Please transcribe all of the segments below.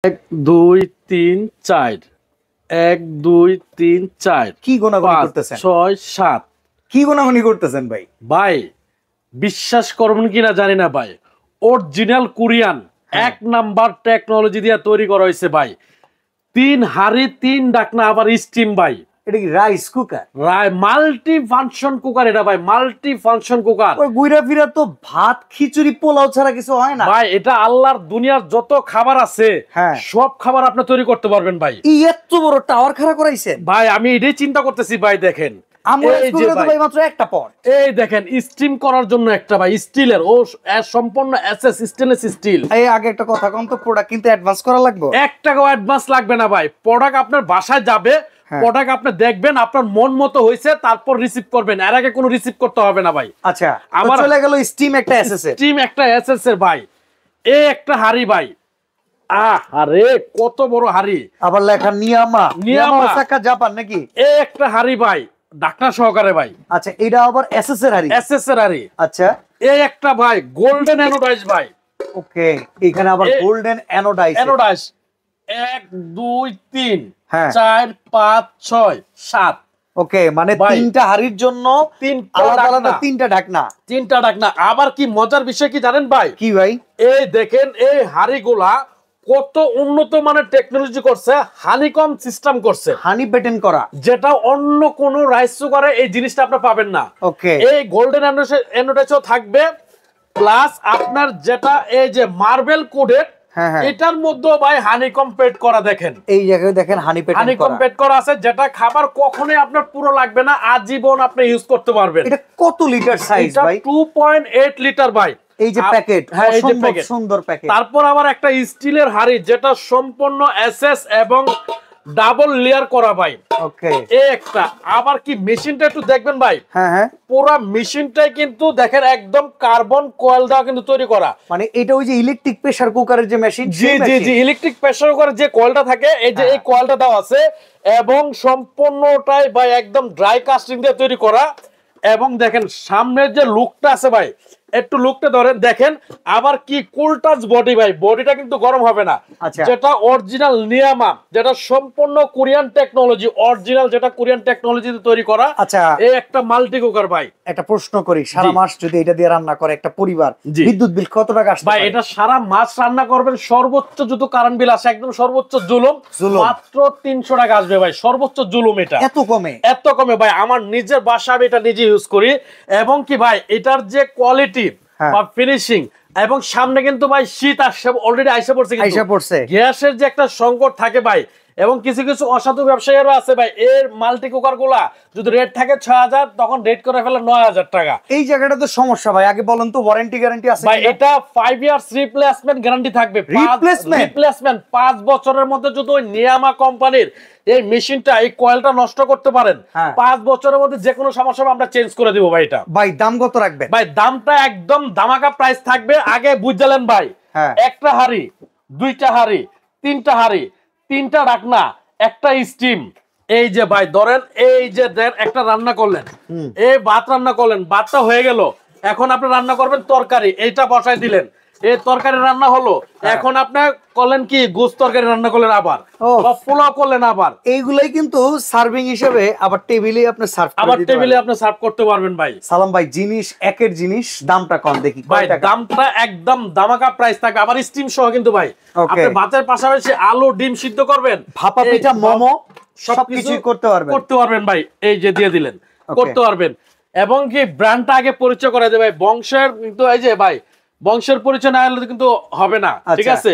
1 2 3 4 1 2 3 4 কি গোনাগুনি করতেছেন 6 7 কি গোনাগুনি করতেছেন ভাই ভাই বিশ্বাস করবেন কিনা জানি না ভাই অরিজিনাল কোরিয়ান এক নাম্বার টেকনোলজি দিয়ে তৈরি করা হয়েছে ভাই 3 হাড়ি 3 ঢাকনা আবার স্টিম ভাই এটা কি rice cooker multi function cooker এটা ভাই মাল্টি ফাংশন কুকার ওই গুইরা ফিরা তো ভাত খিচুড়ি পোলাও ছাড়া কিছু হয় না ভাই এটা আল্লাহর দুনিয়ার যত খাবার আছে সব খাবার আপনি তৈরি করতে পারবেন ভাই এই এত বড় টাওয়ার খাড়া করাইছেন ভাই আমি এটাই চিন্তা করতেছি ভাই দেখেন এই দেখেন স্টিম করার জন্য একটা ভাই স্টিলের ও সম্পূর্ণ এসএস স্টেনলেস স্টিল। এই আগে একটা কথা কোন তো প্রোডাক্ট কিনতে অ্যাডভান্স করা লাগবে 1 টাকাও অ্যাডভান্স লাগবে না ভাই প্রোডাক্ট আপনার বাসায় যাবে প্রোডাক্ট আপনি দেখবেন আপনার মন মতো হইছে তারপর রিসিভ করবেন এর আগে কোনো রিসিভ করতে হবে না ভাই। আচ্ছা আমার চলে গেল স্টিম একটা এসএস এর স্টিম একটা এসএস এর ভাই এই একটা হাড়ি ভাই আরে কত বড় হাড়ি আবার লেখা নিয়ামা ওসাকা জাপান নাকি এই একটা হাড়ি ভাই ঢাকনা সহকারে ভাই। আচ্ছা এটা আবার এসএস এর হাড়ি এসএস এর হাড়ি। আচ্ছা এই একটা ভাই গোল্ডেন অ্যানোডাইজ ভাই ওকে এখানে আবার গোল্ডেন অ্যানোডাইজ 1 2 3 4 5 6 7 ওকে মানে তিনটা হাড়ির জন্য তিনটা ঢাকনা আবার কি মজার বিষয় কি জানেন ভাই কি ভাই এই দেখেন এই হাড়িগুলা কত উন্নত মানের টেকনোলজি করছে হানিকম সিস্টেম করছে হানি প্যাটার্ন করা যেটা অন্য কোন রাইস কুকারে এই জিনিসটা আপনি পাবেন না। ওকে এই গোল্ডেন অ্যানোডাইজও থাকবে প্লাস আপনার যেটা এই যে মার্বেল কোডেড এটার মধ্যে ভাই হানিকম পেট করা দেখেন এই জায়গায় দেখেন হানিকম পেট করা আছে যেটা খাবার কখনোই আপনার পুরো লাগবে না আজীবন আপনি ইউজ করতে পারবেন। এটা কত লিটার সাইজ ভাই 2.8 লিটার ভাই এই যে প্যাকেট সুন্দর প্যাকেট। তারপর আবার একটা স্টিলের হাড়ি যেটা সম্পূর্ণ এসএস এবং ডাবল লেয়ার করা ভাই। ওকে এই একটা আবার কি মেশিনটা একটু দেখবেন ভাই পুরো মেশিনটাই কিন্তু দেখেন একদম কার্বন কয়েল দেওয়া কিন্তু তৈরি করা মানে এটা ওই যে ইলেকট্রিক প্রেসার কুকারের যে মেশিন জি ইলেকট্রিক প্রেসার কুকারের যে কয়েলটা থাকে এই যে এই কয়েলটা দেওয়া আছে এবং সম্পূর্ণটাই ভাই একদম ড্রাই কাস্টিং দিয়ে তৈরি করা এবং দেখেন সামনের যে লুকটা আছে ভাই একটু লুকটা ধরেন দেখেন আবার কি কুল টাচ বডি ভাই বডিটা কিন্তু গরম হবে না যেটা অরিজিনাল নিয়ামা যেটা সম্পূর্ণ কোরিয়ান টেকনোলজি অরিজিনাল যেটা কোরিয়ান টেকনোলজিতে তৈরি করা। আচ্ছা এই একটা মাল্টি কুকার ভাই একটা প্রশ্ন করি সারা মাস যদি এটা দিয়ে রান্না করে একটা পরিবার বিদ্যুৎ বিল কত টাকা আসবে ভাই? এটা সারা মাস রান্না করবেন সর্বোচ্চ যত কারেন্ট বিল আসে একদম সর্বোচ্চ জুলুম মাত্র 300 টাকা আসবে ভাই সর্বোচ্চ জুলুম। এটা এত কমে ভাই আমার নিজের বাসায় আমি এটা নিজে ইউজ করি এবং কি ভাই এটার যে কোয়ালিটি বা ফিনিশিং এবং সামনে কিন্তু ভাই শীত আসছে অলরেডি আইসা পড়ছে গ্যাসের যে একটা সংকট থাকে ভাই এবং কিছু কিছু অসাধু ব্যবসায়ীরা আছে ভাই এর মাল্টি কুকার গুলা যদি রেট থাকে 6000 তখন রেট করে ফেলে 9000 টাকা। এই জায়গাটা তো সমস্যা ভাই আগে বলেন তো ওয়ারেন্টি গ্যারান্টি আছে ভাই? এটা 5 ইয়ার্স রিপ্লেসমেন্ট গ্যারান্টি থাকবে। রিপ্লেসমেন্ট 5 বছরের মধ্যে যদি ওই নিয়ামা কোম্পানির এই মেশিনটা এই কয়েলটা নষ্ট করতে পারেন 5 বছরের মধ্যে যে কোনো সমস্যা আমরা চেঞ্জ করে দিব ভাই। এটা ভাই দাম কত রাখবেন ভাই? দামটা একদম ধামাকা প্রাইস থাকবে। আগে বুঝলেন ভাই একটা হাড়ি দুইটা হাড়ি তিনটা হাড়ি তিনটা ঢাকনা একটা স্টিম। এই যে ভাই ধরেন এই যে দেন একটা রান্না করলেন এই ভাত রান্না করলেন ভাতটা হয়ে গেল এখন আপনি রান্না করবেন তরকারি এইটা বসাই দিলেন এই তরকারি রান্না হলো এখন আপনি করলেন কি গোশত তরকারি রান্না করলেন আবার বা পোলাও করলেন আবার এইগুলাই কিন্তু সার্ভিং হিসেবে আবার টেবিলে আপনি সার্ভ করতে পারবেন ভাই। সালাম ভাই জিনিস একের জিনিস দামটা কম দেখি ভাই দামটা একদম ধামাকা প্রাইস থাকবে আবার স্টিম সহ কিন্তু ভাই আপনি ভাতের পাশাপাশি আলু ডিম সিদ্ধ করবেন ভাপা পিঠা মোমো সবকিছু করতে পারবেন ভাই। এই যে দিয়ে দিলেন করতে পারবেন এবং কি ব্র্যান্ডটা আগে পরিচয় করা যায় ভাই বংশের কিন্তু এই যে ভাই বংশের পরিচয় না হলে কিন্তু হবে না ঠিক আছে।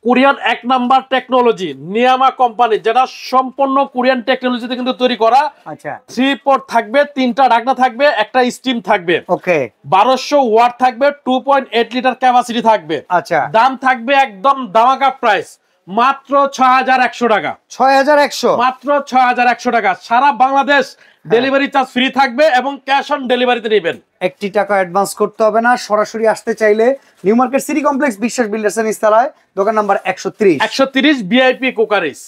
কোরিয়ান এক নাম্বার টেকনোলজি নিয়ামা কোম্পানি যেটা সম্পূর্ণ কোরিয়ান টেকনোলজিতে কিন্তু তৈরি করা। আচ্ছা 3 পট থাকবে তিনটা ঢাকনা থাকবে একটা স্টিম থাকবে ওকে 1200 ওয়াট থাকবে 2.8 লিটার ক্যাপাসিটি থাকবে। আচ্ছা দাম থাকবে একদম ধামাকা প্রাইস মাত্র 6100 টাকা। 6100 মাত্র 6100 টাকা সারা বাংলাদেশ ডেলিভারি চার্জ ফ্রি থাকবে এবং ক্যাশ অন ডেলিভারিতে নেবেন। 1 টাকা অ্যাডভান্স করতে হবে না সরাসরি আসতে চাইলে নিউ মার্কেট সিটি কমপ্লেক্স বিশ্বাস বিল্ডার্স এর নিচতলায় দোকান নাম্বার 130 ভিআইপি কুকারিস।